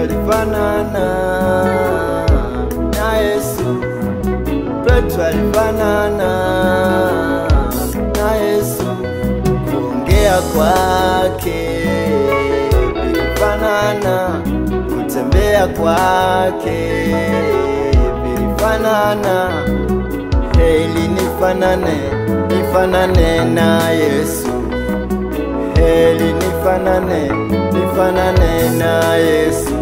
alifanana na Yesu, Petro alifanana na Yesu, kuongea kwake vilifanana, kutembea kwake vilifanana. Heli nifanane na Yesu, heli nifanane na Yesu.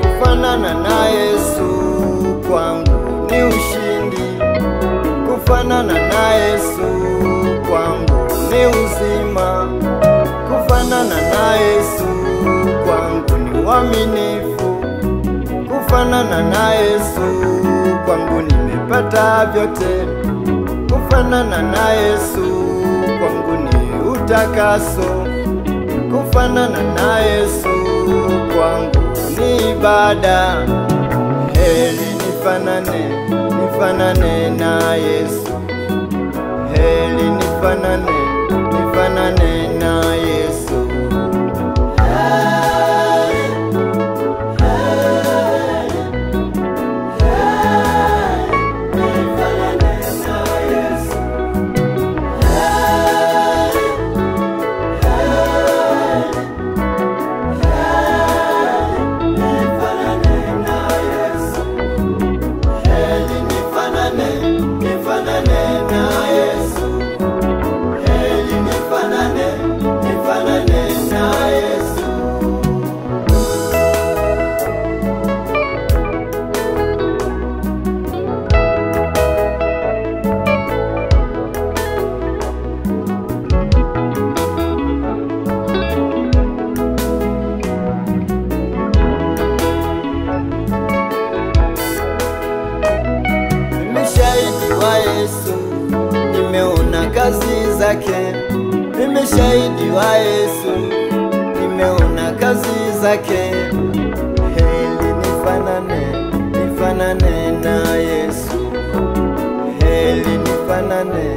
Kufanana na Yesu kwangu ni ushindi, kufanana na Yesu kwangu ni uzima, kufanana na Yesu kwangu ni uaminifu, kufanana na Yesu kwangu nimepata vyote, kufanana na Yesu kwangu ni utakaso, kufanana na Yesu kwangu ni ibada. Heli nifanane na Yesu, heli nifanane na Yesu. Yesu, nimeona kazi zake. Mimi shahidi wa Yesu, nimeona kazi zake. Heli nifanane na Yesu, heli nifanane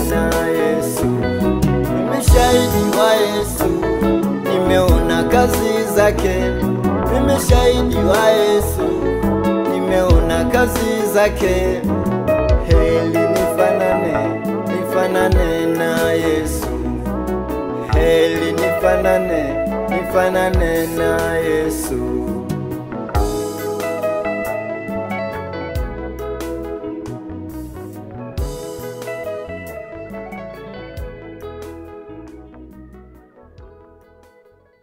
na Yesu. Mimi shahidi wa Yesu, nimeona kazi zake. Mimi shahidi wa Yesu, nimeona kazi zake. Heli nifanane na Yesu, heli nifanane na Yesu.